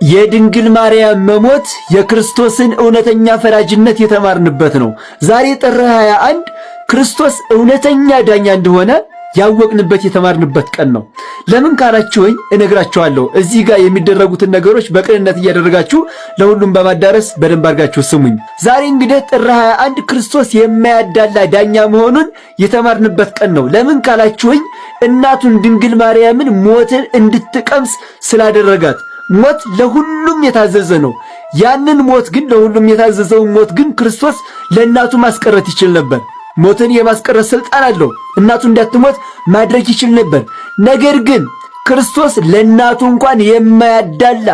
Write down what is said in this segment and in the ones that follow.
የድንግል ማርያም መሞት የክርስቶስን እውነተኛ ፈራጅነት የተማርንበት ነው። ዛሬ ጥር 21 ክርስቶስ እውነተኛ ዳኛ እንደሆነ ያወቅንበት የተማርንበት ቀን ነው። ለምን ካላችሁኝ እነግራችኋለሁ። እዚህ ጋር የሚደረጉትን ነገሮች በቅንነት እያደረጋችሁ ለሁሉም በማዳረስ በደንብ አድርጋችሁ ስሙኝ። ዛሬ እንግዲህ ጥር 21 ክርስቶስ የማያዳላ ዳኛ መሆኑን የተማርንበት ቀን ነው። ለምን ካላችሁኝ እናቱን ድንግል ማርያምን ሞትን እንድትቀምስ ስላደረጋት። ሞት ለሁሉም የታዘዘ ነው። ያንን ሞት ግን ለሁሉም የታዘዘውን ሞት ግን ክርስቶስ ለእናቱ ማስቀረት ይችል ነበር። ሞትን የማስቀረት ስልጣን አለው። እናቱ እንዳትሞት ማድረግ ይችል ነበር። ነገር ግን ክርስቶስ ለእናቱ እንኳን የማያዳላ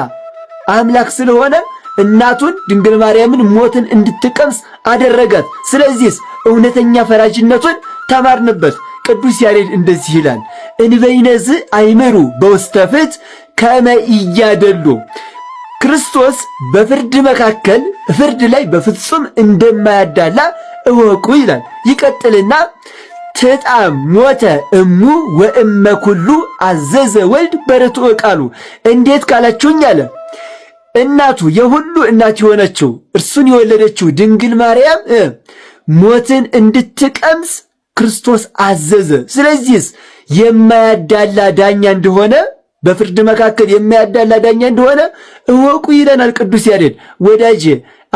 አምላክ ስለሆነ እናቱን ድንግል ማርያምን ሞትን እንድትቀምስ አደረጋት። ስለዚህ እውነተኛ ፈራጅነቱን ተማርንበት። ቅዱስ ያሬድ እንደዚህ ይላል፣ እንበይነዝ አይምሩ በውስተ ፍትሕ ከመ ኢያደሉ። ክርስቶስ በፍርድ መካከል ፍርድ ላይ በፍጹም እንደማያዳላ እወቁ ይላል። ይቀጥልና ትጣም ሞተ እሙ ወእመ ኩሉ አዘዘ ወልድ በርቱዕ ቃሉ። እንዴት ካላችሁኝ አለ እናቱ የሁሉ እናት የሆነችው እርሱን የወለደችው ድንግል ማርያም ሞትን እንድትቀምስ ክርስቶስ አዘዘ። ስለዚህስ የማያዳላ ዳኛ እንደሆነ በፍርድ መካከል የማያዳላ ዳኛ እንደሆነ እወቁ ይለናል ቅዱስ ያሬድ። ወዳጄ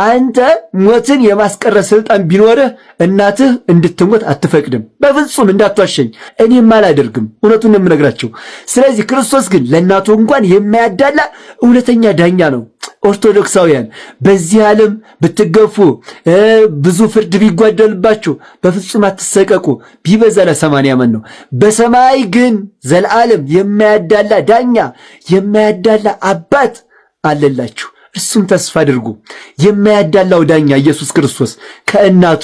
አንተ ሞትን የማስቀረት ስልጣን ቢኖርህ እናትህ እንድትሞት አትፈቅድም። በፍጹም እንዳትዋሸኝ፣ እኔም አላደርግም። እውነቱን የምነግራቸው። ስለዚህ ክርስቶስ ግን ለእናቱ እንኳን የማያዳላ እውነተኛ ዳኛ ነው። ኦርቶዶክሳውያን በዚህ ዓለም ብትገፉ ብዙ ፍርድ ቢጓደልባችሁ በፍጹም አትሰቀቁ። ቢበዛ ለ80 ዓመት ነው። በሰማይ ግን ዘለዓለም የማያዳላ ዳኛ የማያዳላ አባት አለላችሁ። እርሱም ተስፋ አድርጉ። የማያዳላው ዳኛ ኢየሱስ ክርስቶስ ከእናቱ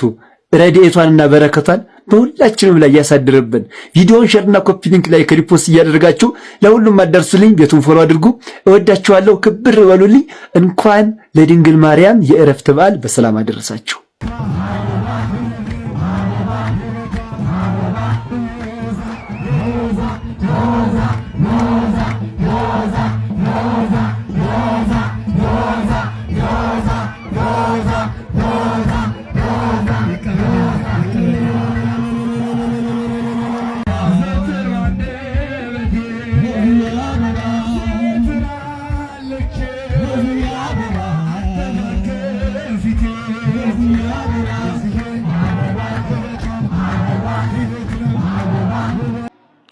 ረድኤቷንና በረከቷን በሁላችንም ላይ ያሳድርብን። ቪዲዮውን ሼርና ኮፒ ሊንክ ላይ ክሪፖስት እያደረጋችሁ ለሁሉም አዳርሱልኝ። ቤቱን ፎሎ አድርጉ። እወዳችኋለሁ። ክብር በሉልኝ። እንኳን ለድንግል ማርያም የዕረፍት በዓል በሰላም አደረሳችሁ።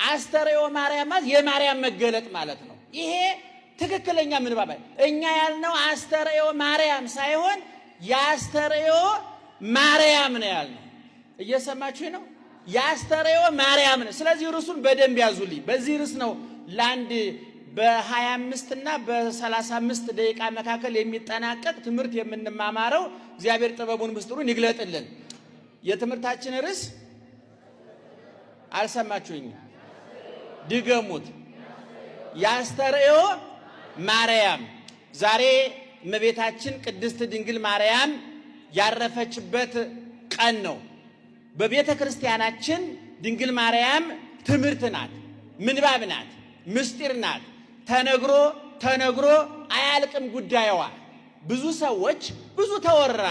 አስተርእዮ ማርያም ማለት የማርያም መገለጥ ማለት ነው። ይሄ ትክክለኛ ምንባብ። እኛ ያልነው አስተርእዮ ማርያም ሳይሆን የአስተርእዮ ማርያም ነው ያልነው። እየሰማችሁ ነው? የአስተርእዮ ማርያም ነው። ስለዚህ ርዕሱን በደንብ ያዙልኝ። በዚህ ርዕስ ነው ለአንድ በ25 እና በ35 ደቂቃ መካከል የሚጠናቀቅ ትምህርት የምንማማረው። እግዚአብሔር ጥበቡን ምስጢሩን ይግለጥልን። የትምህርታችን ርዕስ አልሰማችሁኝም? ድገሙት። የአስተርእዮ ማርያም። ዛሬ እመቤታችን ቅድስት ድንግል ማርያም ያረፈችበት ቀን ነው። በቤተ ክርስቲያናችን ድንግል ማርያም ትምህርት ናት፣ ምንባብ ናት፣ ምስጢር ናት። ተነግሮ አያልቅም ጉዳዩዋ። ብዙ ሰዎች ብዙ ተወራ፣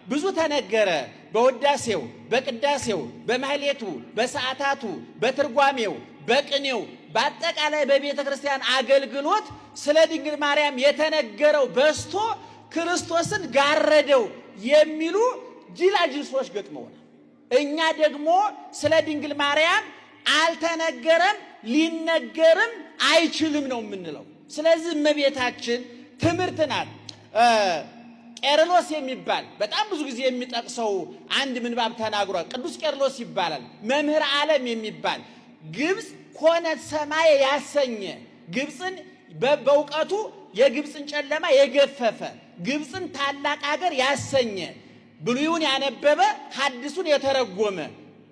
ብዙ ተነገረ። በውዳሴው፣ በቅዳሴው፣ በማህሌቱ፣ በሰዓታቱ፣ በትርጓሜው፣ በቅኔው፣ በአጠቃላይ በቤተ ክርስቲያን አገልግሎት ስለ ድንግል ማርያም የተነገረው በስቶ ክርስቶስን ጋረደው የሚሉ ጅላጅል ሰዎች ገጥመውናል። እኛ ደግሞ ስለ ድንግል ማርያም አልተነገረም፣ ሊነገርም አይችልም ነው የምንለው። ስለዚህ እመቤታችን ትምህርት ናት። ቄርሎስ የሚባል በጣም ብዙ ጊዜ የሚጠቅሰው አንድ ምንባብ ተናግሯል። ቅዱስ ቄርሎስ ይባላል። መምህር ዓለም የሚባል ግብፅ ኮነት ሰማይ ያሰኘ፣ ግብፅን በእውቀቱ የግብፅን ጨለማ የገፈፈ፣ ግብፅን ታላቅ ሀገር ያሰኘ፣ ብሉይን ያነበበ ሐዲሱን የተረጎመ፣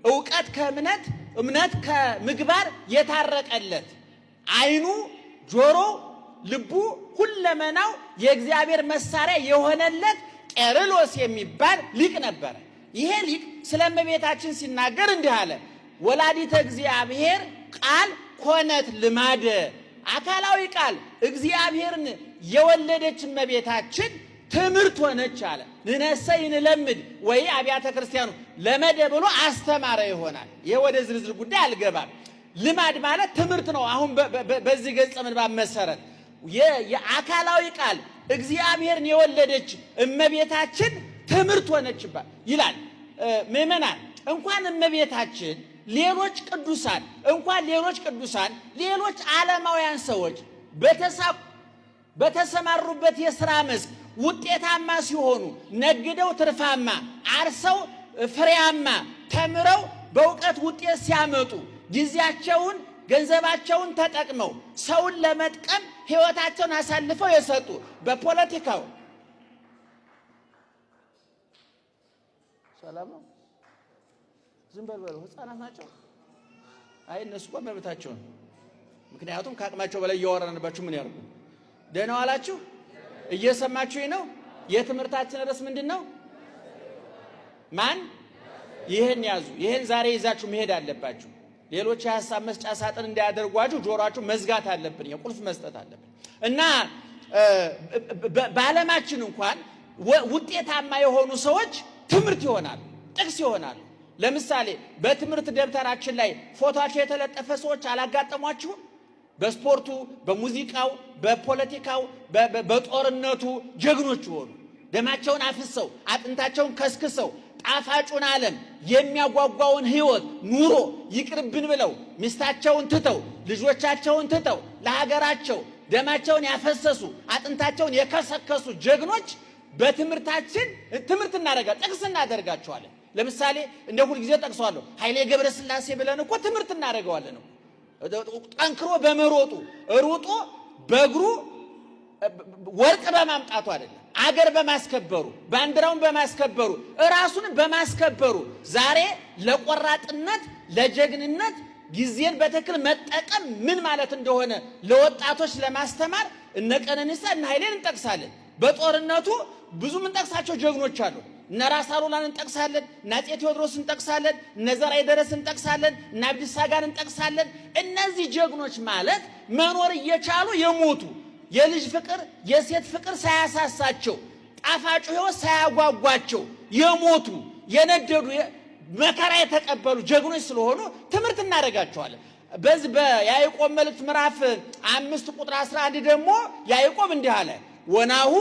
እውቀት ከእምነት እምነት ከምግባር የታረቀለት፣ አይኑ ጆሮ ልቡ ሁለመናው የእግዚአብሔር መሳሪያ የሆነለት ቄርሎስ የሚባል ሊቅ ነበረ። ይሄ ሊቅ ስለ እመቤታችን ሲናገር እንዲህ አለ። ወላዲተ እግዚአብሔር ቃል ኮነት ልማደ አካላዊ ቃል እግዚአብሔርን የወለደች እመቤታችን ትምህርት ሆነች አለ። ንነሰይ ንለምድ ወይ አብያተ ክርስቲያኑ ለመደ ብሎ አስተማረ ይሆናል። ይሄ ወደ ዝርዝር ጉዳይ አልገባም። ልማድ ማለት ትምህርት ነው። አሁን በዚህ ገጸ ምንባብ መሰረት የአካላዊ ቃል እግዚአብሔርን የወለደች እመቤታችን ትምህርት ሆነች ይላል። ምእመናን እንኳን እመቤታችን ሌሎች ቅዱሳን ሌሎች ዓለማውያን ሰዎች በተሰማሩበት የሥራ መስክ ውጤታማ ሲሆኑ ነግደው ትርፋማ፣ አርሰው ፍሬያማ፣ ተምረው በእውቀት ውጤት ሲያመጡ ጊዜያቸውን ገንዘባቸውን ተጠቅመው ሰውን ለመጥቀም ሕይወታቸውን አሳልፈው የሰጡ በፖለቲካው ሰላም ነው። ዝም በሉ ሕፃናት ናቸው። አይ እነሱ እንኳን መብታቸው ነው። ምክንያቱም ከአቅማቸው በላይ እያወራንባችሁ ምን ያርጉ? ደህና ዋላችሁ? እየሰማችሁ ነው? የትምህርታችን ርዕስ ምንድነው? ማን? ይሄን ያዙ። ይሄን ዛሬ ይዛችሁ መሄድ አለባችሁ። ሌሎች የሐሳብ መስጫ ሳጥን እንዳያደርጓችሁ ጆሮአችሁ መዝጋት አለብን። የቁልፍ መስጠት አለብን እና በዓለማችን እንኳን ውጤታማ የሆኑ ሰዎች ትምህርት ይሆናሉ፣ ጥቅስ ይሆናሉ። ለምሳሌ በትምህርት ደብተራችን ላይ ፎቶአቸው የተለጠፈ ሰዎች አላጋጠሟችሁም? በስፖርቱ፣ በሙዚቃው፣ በፖለቲካው፣ በጦርነቱ ጀግኖች ሆኑ። ደማቸውን አፍሰው አጥንታቸውን ከስክሰው ጣፋጩን ዓለም የሚያጓጓውን ሕይወት ኑሮ ይቅርብን ብለው ሚስታቸውን ትተው ልጆቻቸውን ትተው ለሀገራቸው ደማቸውን ያፈሰሱ አጥንታቸውን የከሰከሱ ጀግኖች በትምህርታችን ትምህርት ጥቅስ እናደርጋቸዋለን። ለምሳሌ እንደ ሁል ጊዜ ጠቅሰዋለሁ። ኃይሌ ገብረስላሴ ብለን እኮ ትምህርት እናደርገዋለን ነው። ጠንክሮ በመሮጡ ሩጦ በእግሩ ወርቅ በማምጣቱ አይደለም፣ አገር በማስከበሩ ባንዲራውን በማስከበሩ ራሱን በማስከበሩ ዛሬ ለቆራጥነት ለጀግንነት ጊዜን በትክክል መጠቀም ምን ማለት እንደሆነ ለወጣቶች ለማስተማር እነ ቀነኒሳ እነ ኃይሌን እንጠቅሳለን። በጦርነቱ ብዙ ምንጠቅሳቸው ጀግኖች አሉ። እነ ራስ አሉላን እንጠቅሳለን፣ እነ አፄ ቴዎድሮስን እንጠቅሳለን፣ እነ ዘርዓ ደረስን እንጠቅሳለን፣ እነ አብዲሳ አጋን እንጠቅሳለን። እነዚህ ጀግኖች ማለት መኖር እየቻሉ የሞቱ የልጅ ፍቅር የሴት ፍቅር ሳያሳሳቸው ጣፋጩ ሕይወት ሳያጓጓቸው የሞቱ የነደዱ መከራ የተቀበሉ ጀግኖች ስለሆኑ ትምህርት እናደርጋቸዋለን። በዚህ በያዕቆብ መልእክት ምዕራፍ 5 ቁጥር 11 ደግሞ ያዕቆብ እንዲህ አለ፣ ወናሁ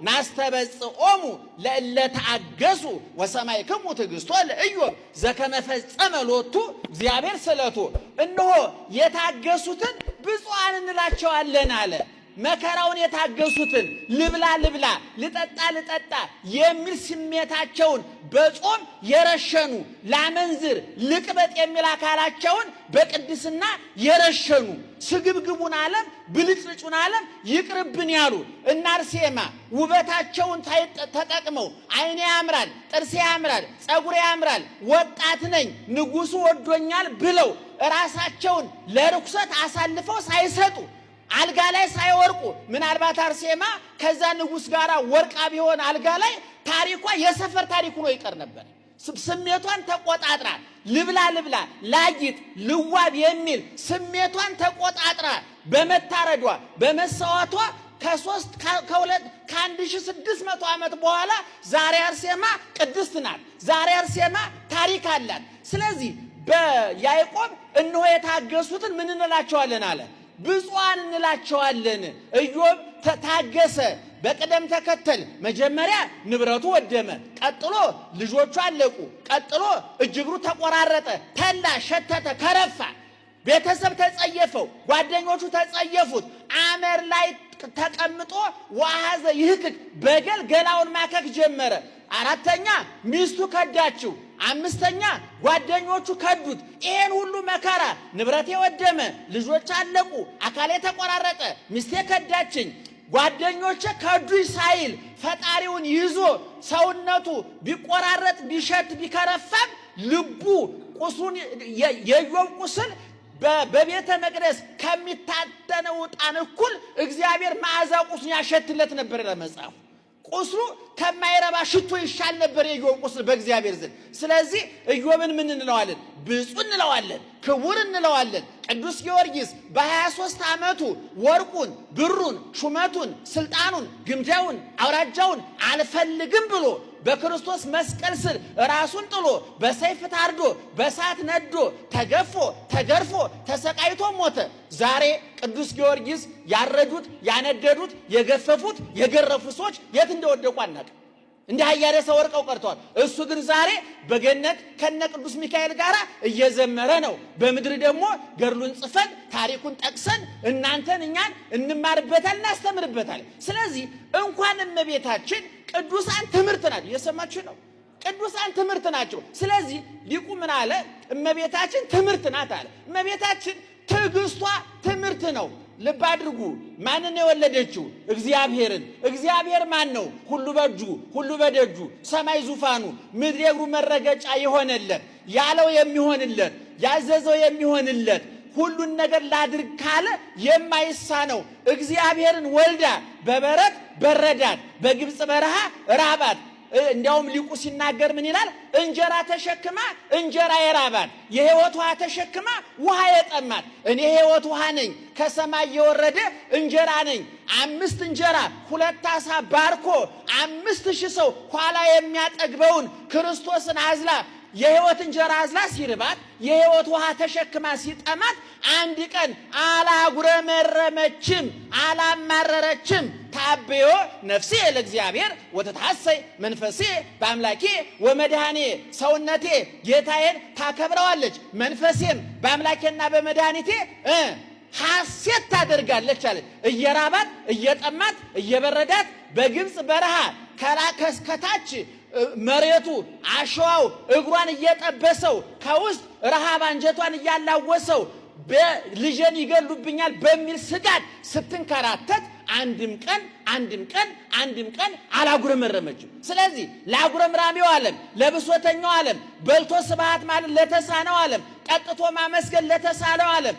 ናስተበጽኦሙ ለእለ ተአገሱ ወሰማዕክሙ ትዕግሥቶ ለኢዮብ ዘከመ ፈጸመ ሎቱ እግዚአብሔር ስለቱ። እነሆ የታገሱትን ብፁዓን እንላቸዋለን አለ። መከራውን የታገሱትን ልብላ ልብላ ልጠጣ ልጠጣ የሚል ስሜታቸውን በጾም የረሸኑ ላመንዝር ልቅበጥ የሚል አካላቸውን በቅድስና የረሸኑ ስግብግቡን ዓለም ብልጭልጩን ዓለም ይቅርብን ያሉ እና አርሴማ ውበታቸውን ተጠቅመው ዓይኔ ያምራል፣ ጥርሴ ያምራል፣ ጸጉሬ ያምራል፣ ወጣት ነኝ፣ ንጉሡ ወዶኛል ብለው ራሳቸውን ለርኩሰት አሳልፈው ሳይሰጡ አልጋ ላይ ሳይወርቁ ምናልባት አርሴማ ከዛ ንጉሥ ጋር ወርቃ ቢሆን አልጋ ላይ ታሪኳ የሰፈር ታሪክ ሆኖ ይቀር ነበር። ስሜቷን ተቆጣጥራ ልብላ ልብላ ላጊጥ ልዋብ የሚል ስሜቷን ተቆጣጥራ በመታረዷ በመሰዋቷ ከ1600 ዓመት በኋላ ዛሬ አርሴማ ቅድስት ናት። ዛሬ አርሴማ ታሪክ አላት። ስለዚህ በያዕቆብ እነሆ የታገሱትን ምን እንላቸዋለን አለ? ብፁዓን እንላቸዋለን። ኢዮብ ታገሰ በቅደም ተከተል። መጀመሪያ ንብረቱ ወደመ፣ ቀጥሎ ልጆቹ አለቁ፣ ቀጥሎ እጅግሩ ተቆራረጠ፣ ተላ፣ ሸተተ፣ ከረፋ፣ ቤተሰብ ተጸየፈው፣ ጓደኞቹ ተጸየፉት፣ አመር ላይ ተቀምጦ ወአሐዘ ይህክክ በገል ገላውን ማከክ ጀመረ። አራተኛ ሚስቱ ከዳችው፣ አምስተኛ ጓደኞቹ ከዱት። ይሄን ሁሉ መከራ ንብረቴ ወደመ፣ ልጆች አለቁ፣ አካሌ ተቆራረጠ፣ ሚስቴ ከዳችኝ፣ ጓደኞቼ ከዱኝ ሳይል ፈጣሪውን ይዞ ሰውነቱ ቢቆራረጥ ቢሸት ቢከረፋም ልቡ ቁስሉን የኢዮብ ቁስል በቤተ መቅደስ ከሚታተነው ዕጣን እኩል እግዚአብሔር መዓዛ ቁስሉን ያሸትለት ነበር ለመጽሐፉ። ቁስሉ ከማይረባ ሽቶ ይሻል ነበር የኢዮብ ቁስል በእግዚአብሔር ዘንድ። ስለዚህ ኢዮብን ምን እንለዋለን? ብፁዕ እንለዋለን፣ ክቡር እንለዋለን። ቅዱስ ጊዮርጊስ በ23 ዓመቱ ወርቁን፣ ብሩን፣ ሹመቱን፣ ስልጣኑን፣ ግምጃውን፣ አውራጃውን አልፈልግም ብሎ በክርስቶስ መስቀል ስር ራሱን ጥሎ በሰይፍ ታርዶ በእሳት ነዶ ተገፎ ተገርፎ ተሰቃይቶ ሞተ። ዛሬ ቅዱስ ጊዮርጊስ ያረዱት፣ ያነደዱት፣ የገፈፉት፣ የገረፉ ሰዎች የት እንደወደቁ አናውቅም። እንደ አያሌ ሰው ወርቀው ቀርተዋል። እሱ ግን ዛሬ በገነት ከነ ቅዱስ ሚካኤል ጋር እየዘመረ ነው። በምድር ደግሞ ገድሉን ጽፈን ታሪኩን ጠቅሰን እናንተን እኛን እንማርበታል፣ እናስተምርበታል። ስለዚህ እንኳን እመቤታችን ቅዱሳን ትምህርት ናቸው። እየሰማችሁ ነው? ቅዱሳን ትምህርት ናቸው። ስለዚህ ሊቁ ምን አለ? እመቤታችን ትምህርት ናት አለ። እመቤታችን ትዕግስቷ ትምህርት ነው። ልብ አድርጉ። ማንን የወለደችው? እግዚአብሔርን። እግዚአብሔር ማን ነው? ሁሉ በእጁ ሁሉ በደጁ ሰማይ ዙፋኑ ምድር የእግሩ መረገጫ የሆነለት ያለው የሚሆንለት ያዘዘው የሚሆንለት ሁሉን ነገር ላድርግ ካለ የማይሳነው እግዚአብሔርን ወልዳ በበረት በረዳት፣ በግብፅ በረሃ ራባት። እንዲያውም ሊቁ ሲናገር ምን ይላል? እንጀራ ተሸክማ እንጀራ የራባት፣ የሕይወት ውሃ ተሸክማ ውሃ የጠማት። እኔ ሕይወት ውሃ ነኝ፣ ከሰማይ የወረደ እንጀራ ነኝ። 5 እንጀራ 2 ዓሣ ባርኮ 5000 ሰው ኋላ የሚያጠግበውን ክርስቶስን አዝላ የሕይወት እንጀራ አዝላ ሲርባት፣ የሕይወት ውሃ ተሸክማ ሲጠማት፣ አንድ ቀን አላጉረመረመችም፣ አላማረረችም። ታበዮ ነፍሴ ለእግዚአብሔር ወተታሰይ መንፈሴ በአምላኬ ወመድኃኔ። ሰውነቴ ጌታዬን ታከብረዋለች፣ መንፈሴም በአምላኬና በመድኃኒቴ ሐሴት ታደርጋለች አለ። እየራባት እየጠማት እየበረዳት በግብፅ በረሃ ከታች መሬቱ አሸዋው እግሯን እየጠበሰው ከውስጥ ረሃብ አንጀቷን እያላወሰው ልጄን ይገሉብኛል በሚል ስጋት ስትንከራተት አንድም ቀን አላጉረመረመችም። ስለዚህ ለአጉረምራሚው ዓለም፣ ለብሶተኛው ዓለም፣ በልቶ ስብሃት ማለት ለተሳነው ዓለም፣ ጠጥቶ ማመስገን ለተሳነው ዓለም፣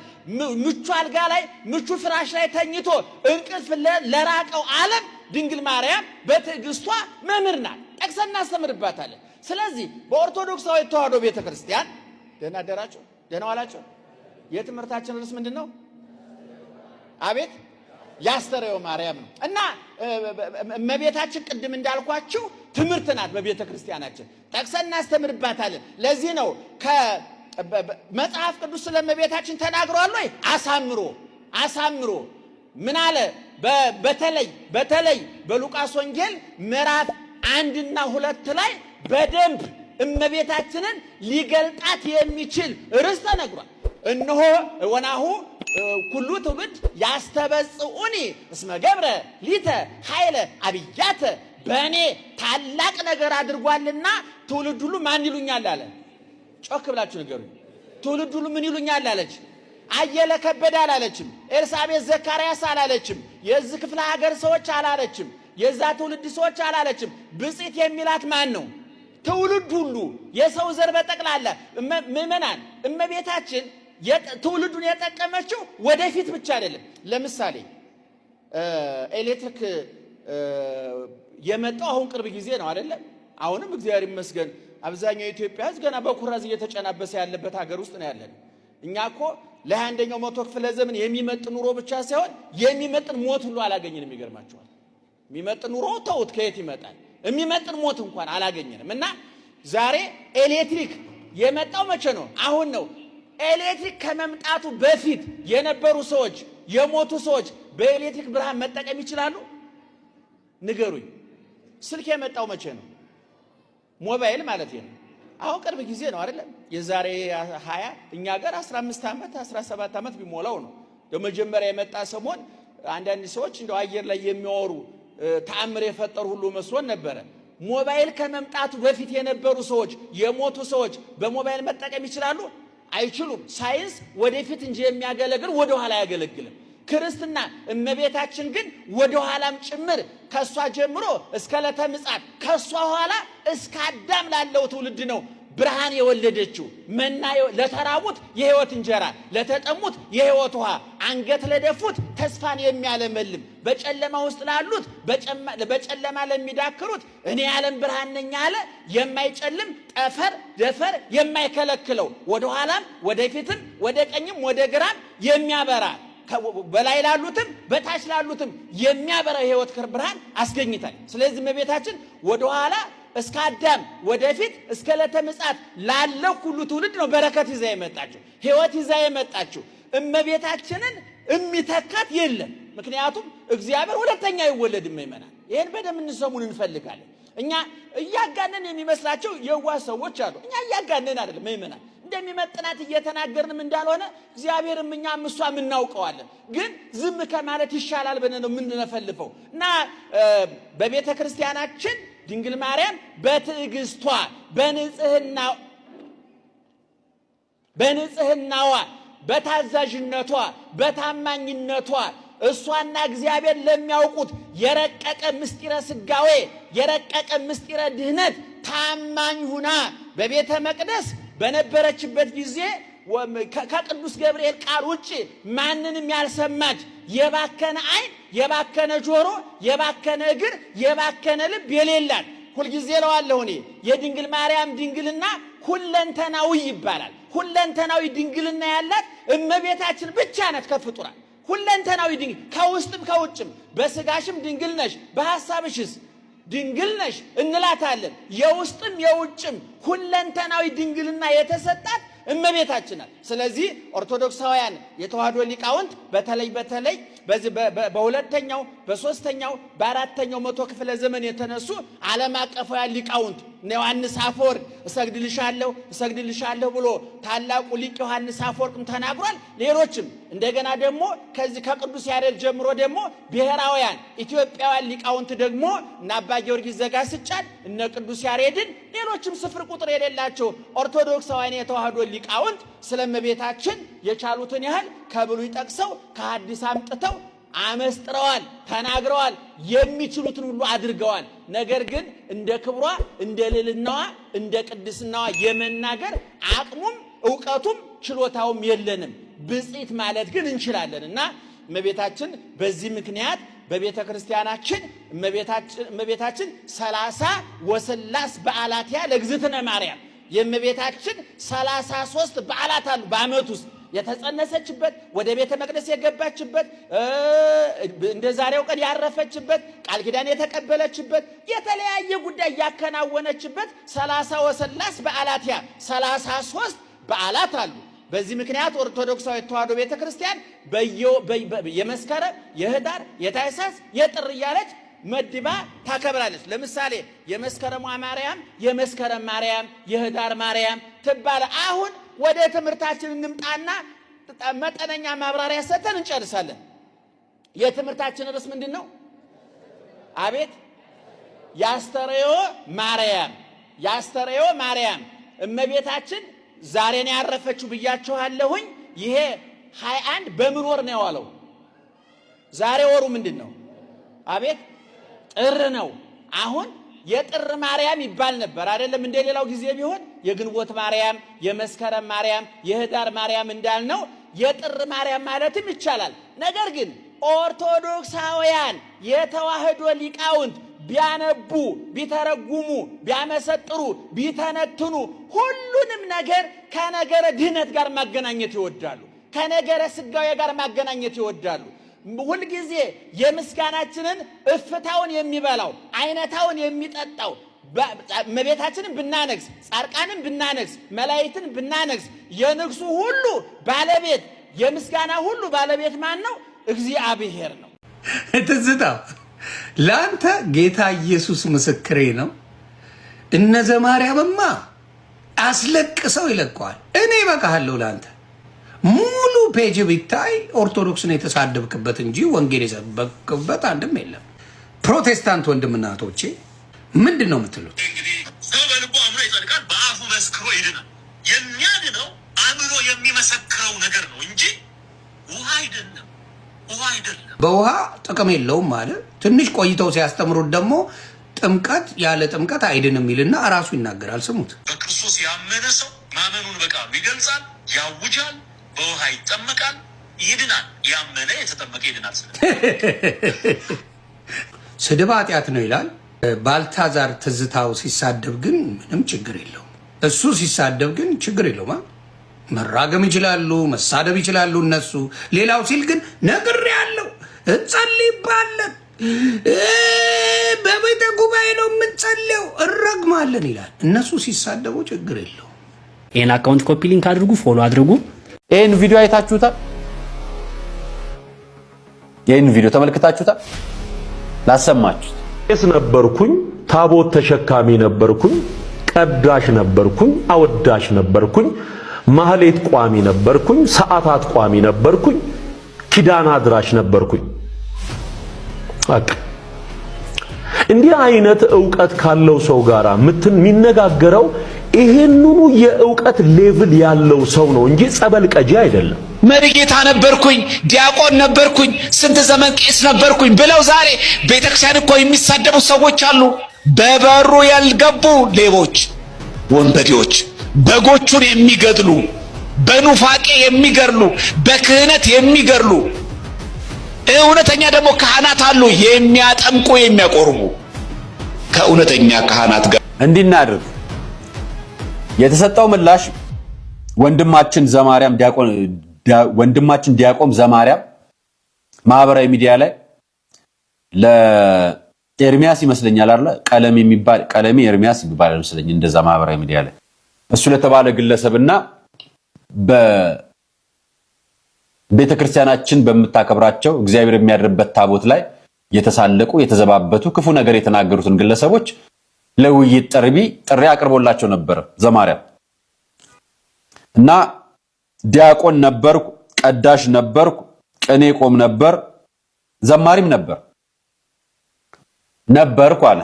ምቹ አልጋ ላይ ምቹ ፍራሽ ላይ ተኝቶ እንቅልፍ ለራቀው ዓለም ድንግል ማርያም በትዕግስቷ መምህር ናት። ጠቅሰን እናስተምርባታለን። ስለዚህ በኦርቶዶክሳዊ ተዋሕዶ ቤተክርስቲያን ደህና አደራችሁ፣ ደህና ዋላችሁ። የትምህርታችን ርዕስ ምንድን ነው? አቤት ያስተርእዮ ማርያም ነው። እና እመቤታችን ቅድም እንዳልኳችሁ ትምህርት ናት። በቤተ ክርስቲያናችን ጠቅሰን እናስተምርባታለን። ለዚህ ነው ከመጽሐፍ ቅዱስ ስለ እመቤታችን ተናግሯል ወይ? አሳምሮ ምን አለ? በተለይ በሉቃስ ወንጌል ምዕራፍ 1 እና 2 ላይ በደንብ እመቤታችንን ሊገልጣት የሚችል ርዕስ ተነግሯል። እነሆ ወናሁ ኩሉ ትውልድ ያስተበጽኡኒ እስመ ገብረ ሊተ ኃይለ አብያተ። በእኔ ታላቅ ነገር አድርጓልና ትውልድ ሁሉ ማን ይሉኛል አለ። ጮክ ብላችሁ ንገሩኝ። ትውልድ ሁሉ ምን ይሉኛል አለች? አየለ ከበደ አላለችም። ኤልሳቤጥ ዘካርያስ አላለችም። የዚህ ክፍለ ሀገር ሰዎች አላለችም። የዛ ትውልድ ሰዎች አላለችም። ብፅዕት የሚላት ማን ነው? ትውልድ ሁሉ የሰው ዘር በጠቅላላ ምእመናን። እመቤታችን ትውልዱን የጠቀመችው ወደፊት ብቻ አይደለም። ለምሳሌ ኤሌክትሪክ የመጣው አሁን ቅርብ ጊዜ ነው አይደለም? አሁንም እግዚአብሔር ይመስገን አብዛኛው የኢትዮጵያ ሕዝብ ገና በኩራዝ እየተጨናበሰ ያለበት ሀገር ውስጥ ነው ያለን። እኛ እኮ ለ21ኛው መቶ ክፍለ ዘመን የሚመጥን ኑሮ ብቻ ሳይሆን የሚመጥን ሞት ሁሉ አላገኘንም። ይገርማችኋል። የሚመጥን ኑሮ ተውት፣ ከየት ይመጣል? የሚመጥን ሞት እንኳን አላገኘንም። እና ዛሬ ኤሌክትሪክ የመጣው መቼ ነው? አሁን ነው። ኤሌክትሪክ ከመምጣቱ በፊት የነበሩ ሰዎች፣ የሞቱ ሰዎች በኤሌክትሪክ ብርሃን መጠቀም ይችላሉ? ንገሩኝ። ስልክ የመጣው መቼ ነው? ሞባይል ማለት ነው። አሁን ቅርብ ጊዜ ነው አይደለም? የዛሬ 20 እኛ ጋር 15 ዓመት 17 ዓመት ቢሞላው ነው። መጀመሪያ የመጣ ሰሞን አንዳንድ ሰዎች እንደው አየር ላይ የሚያወሩ ተአምር የፈጠሩ ሁሉ መስሎን ነበረ። ሞባይል ከመምጣቱ በፊት የነበሩ ሰዎች፣ የሞቱ ሰዎች በሞባይል መጠቀም ይችላሉ? አይችሉም። ሳይንስ ወደፊት እንጂ የሚያገለግል ወደ ኋላ አያገለግልም። ክርስትና እመቤታችን ግን ወደ ኋላም ጭምር ከሷ ጀምሮ እስከ ዕለተ ምጽአት ከሷ ኋላ እስከ አዳም ላለው ትውልድ ነው ብርሃን የወለደችው መና ለተራቡት የሕይወት እንጀራ ለተጠሙት የሕይወት ውሃ አንገት ለደፉት ተስፋን የሚያለመልም በጨለማ ውስጥ ላሉት በጨለማ ለሚዳክሩት እኔ የዓለም ብርሃን ነኝ አለ። የማይጨልም ጠፈር ደፈር የማይከለክለው ወደ ኋላም ወደፊትም ወደ ቀኝም ወደ ግራም የሚያበራ በላይ ላሉትም በታች ላሉትም የሚያበራ የሕይወት ብርሃን አስገኝታል። ስለዚህ እመቤታችን ወደ ኋላ እስከ አዳም ወደፊት እስከ ዕለተ ምጽአት ላለው ሁሉ ትውልድ ነው በረከት ይዛ የመጣችው ሕይወት ይዛ የመጣችው። እመቤታችንን የሚተካት የለም። ምክንያቱም እግዚአብሔር ሁለተኛ አይወለድም። ይመናል ይሄን በደም እንሰሙን እንፈልጋለን። እኛ እያጋነን የሚመስላቸው የዋህ ሰዎች አሉ። እኛ እያጋነን አይደለም። ይመናል እንደሚመጥናት እየተናገርንም እንዳልሆነ እግዚአብሔርም እኛም እሷም እናውቀዋለን። ግን ዝም ከማለት ይሻላል ብለን ነው የምንፈልፈው እና በቤተ ክርስቲያናችን ድንግል ማርያም በትዕግስቷ በንጽህናዋ በታዛዥነቷ በታማኝነቷ እሷና እግዚአብሔር ለሚያውቁት የረቀቀ ምስጢረ ስጋዌ የረቀቀ ምስጢረ ድህነት ታማኝ ሁና በቤተ መቅደስ በነበረችበት ጊዜ ከቅዱስ ገብርኤል ቃል ውጪ ማንንም ያልሰማች የባከነ አይን የባከነ ጆሮ የባከነ እግር የባከነ ልብ የሌላት ሁልጊዜ እለዋለሁ እኔ የድንግል ማርያም ድንግልና ሁለንተናዊ ይባላል። ሁለንተናዊ ድንግልና ያላት እመቤታችን ብቻ ናት ከፍጡራን። ሁለንተናዊ ድንግል ከውስጥም ከውጭም በስጋሽም ድንግል ነሽ በሐሳብሽስ ድንግል ነሽ እንላታለን። የውስጥም የውጭም ሁለንተናዊ ድንግልና የተሰጣት እመቤታችን ናት። ስለዚህ ኦርቶዶክሳውያን የተዋህዶ ሊቃውንት በተለይ በዚህ በሁለተኛው በሶስተኛው በአራተኛው መቶ ክፍለ ዘመን የተነሱ ዓለም አቀፋውያን ሊቃውንት ዮሐንስ አፈወርቅ እሰግድልሻለሁ ብሎ ታላቁ ሊቅ ዮሐንስ አፈወርቅም ተናግሯል። ሌሎችም እንደገና ደግሞ ከዚህ ከቅዱስ ያሬድ ጀምሮ ደግሞ ብሔራውያን ኢትዮጵያውያን ሊቃውንት ደግሞ እነ አባ ጊዮርጊስ ዘጋስጫን እነ ቅዱስ ያሬድን ሌሎችም ስፍር ቁጥር የሌላቸው ኦርቶዶክሳውያን የተዋህዶ ሊቃውንት ስለ እመቤታችን የቻሉትን ያህል ከብሉይ ጠቅሰው ከሐዲስ አምጥተው አመስጥረዋል፣ ተናግረዋል፣ የሚችሉትን ሁሉ አድርገዋል። ነገር ግን እንደ ክብሯ እንደ ልዕልናዋ እንደ ቅድስናዋ የመናገር አቅሙም ዕውቀቱም ችሎታውም የለንም። ብፅዕት ማለት ግን እንችላለን እና እመቤታችን በዚህ ምክንያት በቤተ ክርስቲያናችን እመቤታችን 30 ወስላስ በዓላትያ ለእግዝእትነ ማርያም የእመቤታችን 33 በዓላት አሉ በዓመት ውስጥ የተጸነሰችበት ወደ ቤተ መቅደስ የገባችበት እንደ ዛሬው ቀን ያረፈችበት ቃል ኪዳን የተቀበለችበት የተለያየ ጉዳይ ያከናወነችበት 30 ወስላስ በዓላትያ 33 በዓላት አሉ። በዚህ ምክንያት ኦርቶዶክሳዊ ተዋህዶ ቤተ ክርስቲያን የመስከረም የህዳር የታኅሳስ የጥር እያለች መድባ ታከብራለች። ለምሳሌ የመስከረሟ ማርያም የመስከረም ማርያም የህዳር ማርያም ትባለ። አሁን ወደ ትምህርታችን እንምጣና መጠነኛ ማብራሪያ ሰጥተን እንጨርሳለን። የትምህርታችን ርዕስ ምንድን ነው? አቤት ያስተርእዮ ማርያም። ያስተርእዮ ማርያም እመቤታችን ዛሬ ነው ያረፈችው ብያችኋለሁኝ። ይሄ 21 በምን ወር ነው የዋለው? ዛሬ ወሩ ምንድን ነው? አቤት ጥር ነው። አሁን የጥር ማርያም ይባል ነበር አይደለም? እንደሌላው ጊዜ ቢሆን የግንቦት ማርያም፣ የመስከረም ማርያም፣ የህዳር ማርያም እንዳልነው የጥር ማርያም ማለትም ይቻላል። ነገር ግን ኦርቶዶክሳውያን የተዋህዶ ሊቃውንት ቢያነቡ ቢተረጉሙ ቢያመሰጥሩ ቢተነትኑ ሁሉንም ነገር ከነገረ ድህነት ጋር ማገናኘት ይወዳሉ። ከነገረ ስጋዌ ጋር ማገናኘት ይወዳሉ። ሁልጊዜ የምስጋናችንን እፍታውን የሚበላው አይነታውን የሚጠጣው እመቤታችንን ብናነግስ ጻድቃንን ብናነግስ መላእክትን ብናነግስ የንግሱ ሁሉ ባለቤት የምስጋና ሁሉ ባለቤት ማን ነው? እግዚአብሔር ነው። ትዝታው ለአንተ ጌታ ኢየሱስ ምስክሬ ነው። እነ ዘማርያምማ አስለቅሰው ይለቀዋል። እኔ በቃለሁ ለአንተ ሙሉ ፔጅ ቢታይ ኦርቶዶክስን የተሳደብክበት እንጂ ወንጌል የሰበክበት አንድም የለም። ፕሮቴስታንት ወንድምና እህቶቼ ምንድን ነው የምትሉት? ሰው በልቡ አምኖ ይጸድቃል፣ በአፉ መስክሮ ይድናል። የሚያድነው አምኖ የሚመሰክረው ነገር ነው እንጂ ውሃ አይደለም። ውሃ አይደለም። በውሃ ጥቅም የለውም ማለት ትንሽ ቆይተው ሲያስተምሩት ደግሞ ጥምቀት ያለ ጥምቀት አይድንም የሚልና እራሱ ይናገራል። ስሙት። በክርስቶስ ያመነ ሰው ማመኑን በቃሉ ይገልጻል፣ ያውጃል፣ በውሃ ይጠመቃል፣ ይድናል። ያመነ የተጠመቀ ይድናል። ስድብ ኃጢአት ነው ይላል። ባልታዛር ትዝታው ሲሳደብ ግን ምንም ችግር የለውም። እሱ ሲሳደብ ግን ችግር የለውም። መራገም ይችላሉ፣ መሳደብ ይችላሉ እነሱ። ሌላው ሲል ግን ነግሬያለሁ፣ እንጸልይባለን፣ በቤተ ጉባኤ ነው የምንጸልየው፣ እንረግማለን ይላል። እነሱ ሲሳደቡ ችግር የለውም። ይህን አካውንት ኮፒ ሊንክ አድርጉ፣ ፎሎ አድርጉ። ይህን ቪዲዮ አይታችሁታል? ይህን ቪዲዮ ተመልክታችሁታል? ላሰማችሁት። ቄስ ነበርኩኝ፣ ታቦት ተሸካሚ ነበርኩኝ፣ ቀዳሽ ነበርኩኝ፣ አወዳሽ ነበርኩኝ፣ ማህሌት ቋሚ ነበርኩኝ፣ ሰዓታት ቋሚ ነበርኩኝ፣ ኪዳን አድራሽ ነበርኩኝ። እንዲህ አይነት ዕውቀት ካለው ሰው ጋራ የሚነጋገረው ይሄንኑ የዕውቀት ሌቭል ያለው ሰው ነው እንጂ ጸበል ቀጂ አይደለም። መሪጌታ ነበርኩኝ፣ ዲያቆን ነበርኩኝ፣ ስንት ዘመን ቄስ ነበርኩኝ ብለው ዛሬ ቤተክርስቲያን እኮ የሚሳደቡ ሰዎች አሉ። በበሩ ያልገቡ ሌቦች፣ ወንበዴዎች፣ በጎቹን የሚገድሉ፣ በኑፋቄ የሚገድሉ፣ በክህነት የሚገድሉ። እውነተኛ ደግሞ ካህናት አሉ፣ የሚያጠምቁ የሚያቆርቡ ከእውነተኛ ካህናት ጋር እንዲናደርግ የተሰጠው ምላሽ ወንድማችን ዲያቆን ዘማርያም ማህበራዊ ሚዲያ ላይ ለኤርሚያስ ይመስለኛል አይደል ቀለሜ ኤርሚያስ ይባላል መሰለኝ እንደዛ ማህበራዊ ሚዲያ ላይ እሱ ለተባለ ግለሰብና በቤተክርስቲያናችን በመታከብራቸው እግዚአብሔር የሚያድርበት ታቦት ላይ የተሳለቁ የተዘባበቱ ክፉ ነገር የተናገሩትን ግለሰቦች ለውይይት ጥሪ አቅርቦላቸው ነበር ዘማርያም። እና ዲያቆን ነበርኩ፣ ቀዳሽ ነበርኩ፣ ቅኔ ቆም ነበር፣ ዘማሪም ነበርኩ አለ።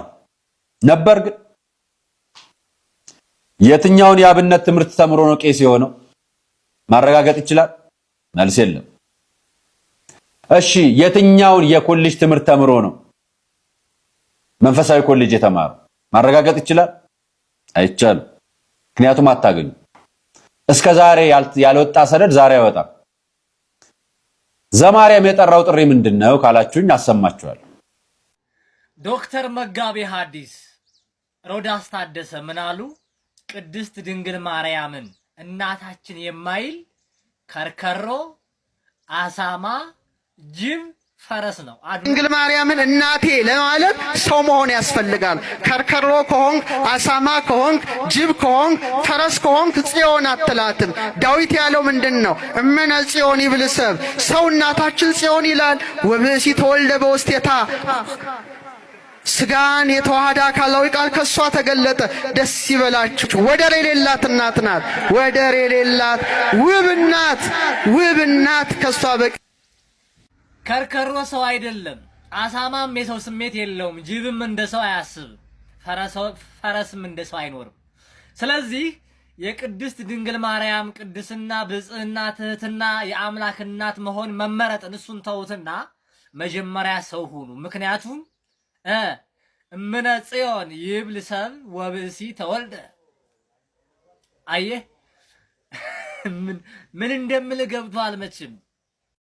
ነበር ግን የትኛውን የአብነት ትምህርት ተምሮ ነው ቄስ የሆነው? ማረጋገጥ ይችላል? መልስ የለም። እሺ የትኛውን የኮሌጅ ትምህርት ተምሮ ነው መንፈሳዊ ኮሌጅ የተማረው? ማረጋገጥ ይችላል? አይቻልም። ምክንያቱም አታገኙ። እስከ ዛሬ ያልወጣ ሰነድ ዛሬ አይወጣም። ዘማርያም የጠራው ጥሪ ምንድነው ካላችሁኝ አሰማችኋለሁ። ዶክተር መጋቤ ሐዲስ ሮዳስ ታደሰ ምን አሉ? ቅድስት ድንግል ማርያምን እናታችን የማይል ከርከሮ፣ አሳማ፣ ጅብ፣ ፈረስ ነው። ድንግል ማርያምን እናቴ ለማለት ሰው መሆን ያስፈልጋል። ከርከሮ ከሆንክ፣ አሳማ ከሆንክ፣ ጅብ ከሆንክ፣ ፈረስ ከሆንክ ጽዮን አትላትም። ዳዊት ያለው ምንድነው? እመነ ጽዮን ይብል ሰብ። ሰው እናታችን ጽዮን ይላል። ወብእሲ ተወልደ በውስቴታ ስጋን የተዋሃደ አካላዊ ቃል ከሷ ተገለጠ። ደስ ይበላችሁ። ወደር የሌላት እናት ናት። ወደር የሌላት ውብ እናት ከሷ በቂ። ከርከሮ ሰው አይደለም። አሳማም የሰው ስሜት የለውም። ጅብም እንደ ሰው አያስብም። ፈረስም እንደ ሰው አይኖርም። ስለዚህ የቅድስት ድንግል ማርያም ቅድስና፣ ብጽዕና፣ ትህትና፣ የአምላክ እናት መሆን መመረጥን እሱን ተውትና መጀመሪያ ሰው ሁኑ። ምክንያቱም እምነ ጽዮን ይብል ሰብ ወብእሲ ተወልደ። አየህ ምን እንደምል ገብቷል መቼም።